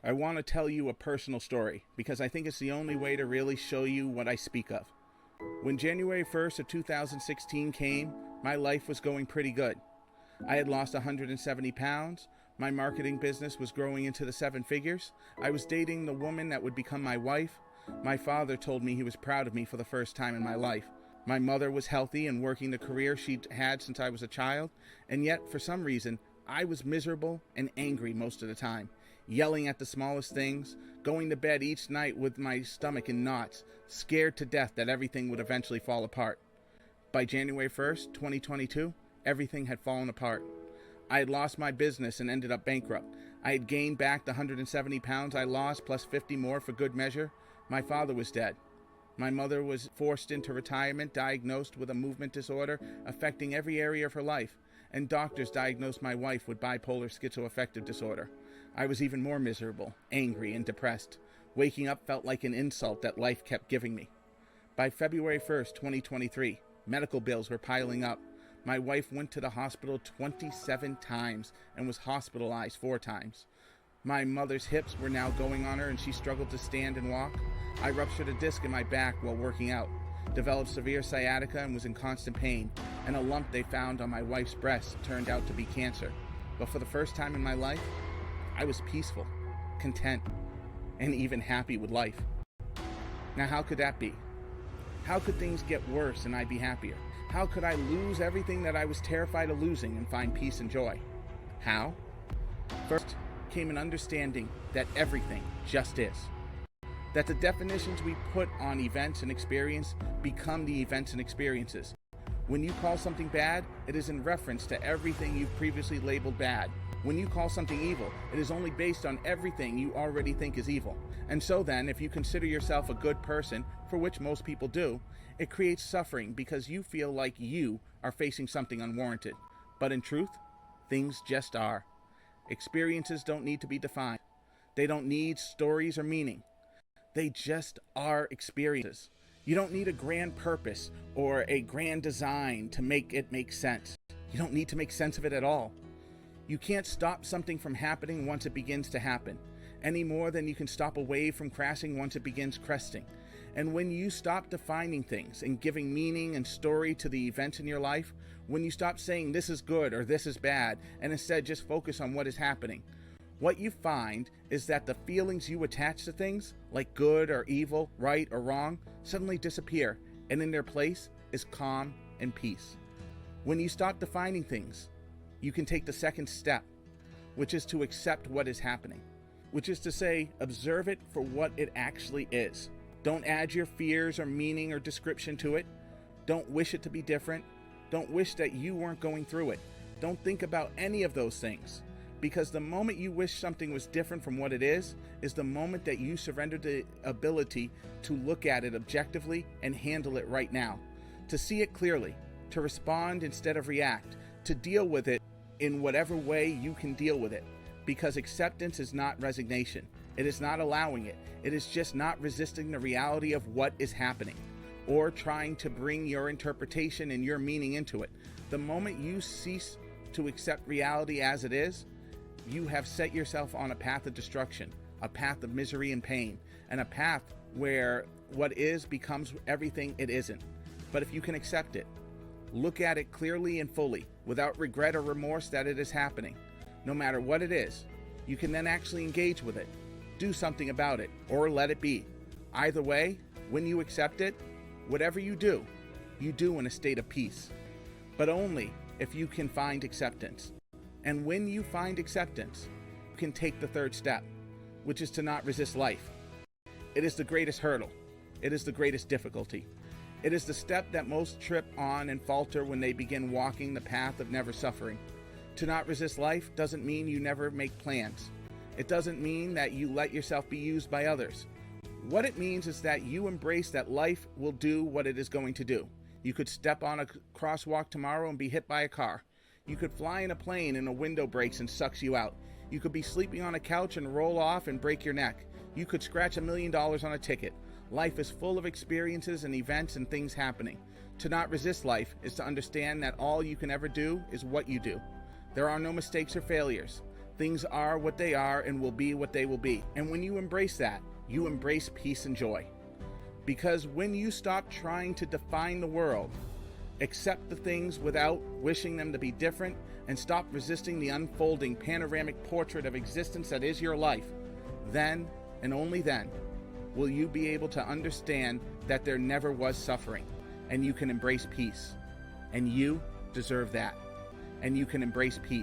I want to tell you a personal story because I think it's the only way to really show you what I speak of. When January 1st of 2016 came, my life was going pretty good. I had lost 170 pounds. My marketing business was growing into the seven figures. I was dating the woman that would become my wife. My father told me he was proud of me for the first time in my life. My mother was healthy and working the career she'd had since I was a child, and yet, for some reason, I was miserable and angry most of the time, yelling at the smallest things, going to bed each night with my stomach in knots, scared to death that everything would eventually fall apart. By January 1st, 2022, everything had fallen apart. I had lost my business and ended up bankrupt. I had gained back the 170 pounds I lost, plus 50 more for good measure. My father was dead. My mother was forced into retirement, diagnosed with a movement disorder affecting every area of her life, and doctors diagnosed my wife with bipolar schizoaffective disorder. I was even more miserable, angry, and depressed. Waking up felt like an insult that life kept giving me. By February 1st, 2023, medical bills were piling up. My wife went to the hospital 27 times and was hospitalized 4 times. My mother's hips were now going on her and she struggled to stand and walk. I ruptured a disc in my back while working out, developed severe sciatica and was in constant pain, and a lump they found on my wife's breast turned out to be cancer. But for the first time in my life, I was peaceful, content, and even happy with life. Now, how could that be? How could things get worse and I be happier? How could I lose everything that I was terrified of losing and find peace and joy? How? First came an understanding that everything just is. That the definitions we put on events and experience become the events and experiences. When you call something bad, it is in reference to everything you've previously labeled bad. When you call something evil, it is only based on everything you already think is evil. And so then, if you consider yourself a good person, for which most people do, it creates suffering because you feel like you are facing something unwarranted. But in truth, things just are. Experiences don't need to be defined. They don't need stories or meaning. They just are experiences. You don't need a grand purpose or a grand design to make it make sense. You don't need to make sense of it at all. You can't stop something from happening once it begins to happen, any more than you can stop a wave from crashing once it begins cresting. And when you stop defining things and giving meaning and story to the events in your life, when you stop saying this is good or this is bad, and instead just focus on what is happening, what you find is that the feelings you attach to things, like good or evil, right or wrong, suddenly disappear, and in their place is calm and peace. When you stop defining things, you can take the second step, which is to accept what is happening, which is to say, observe it for what it actually is. Don't add your fears or meaning or description to it. Don't wish it to be different. Don't wish that you weren't going through it. Don't think about any of those things. Because the moment you wish something was different from what it is the moment that you surrender the ability to look at it objectively and handle it right now. To see it clearly, to respond instead of react, to deal with it in whatever way you can deal with it. Because acceptance is not resignation. It is not allowing it. It is just not resisting the reality of what is happening or trying to bring your interpretation and your meaning into it. The moment you cease to accept reality as it is, you have set yourself on a path of destruction, a path of misery and pain, and a path where what is becomes everything it isn't. But if you can accept it, look at it clearly and fully, without regret or remorse that it is happening, no matter what it is, you can then actually engage with it, do something about it, or let it be. Either way, when you accept it, whatever you do in a state of peace, but only if you can find acceptance. And when you find acceptance, you can take the third step, which is to not resist life. It is the greatest hurdle. It is the greatest difficulty. It is the step that most trip on and falter when they begin walking the path of never suffering. To not resist life doesn't mean you never make plans. It doesn't mean that you let yourself be used by others. What it means is that you embrace that life will do what it is going to do. You could step on a crosswalk tomorrow and be hit by a car. You could fly in a plane and a window breaks and sucks you out. You could be sleeping on a couch and roll off and break your neck. You could scratch $1 million on a ticket. Life is full of experiences and events and things happening. To not resist life is to understand that all you can ever do is what you do. There are no mistakes or failures. Things are what they are and will be what they will be. And when you embrace that, you embrace peace and joy. Because when you stop trying to define the world, accept the things without wishing them to be different, and stop resisting the unfolding panoramic portrait of existence that is your life, then and only then will you be able to understand that there never was suffering, and you can embrace peace. And you deserve that. And you can embrace peace.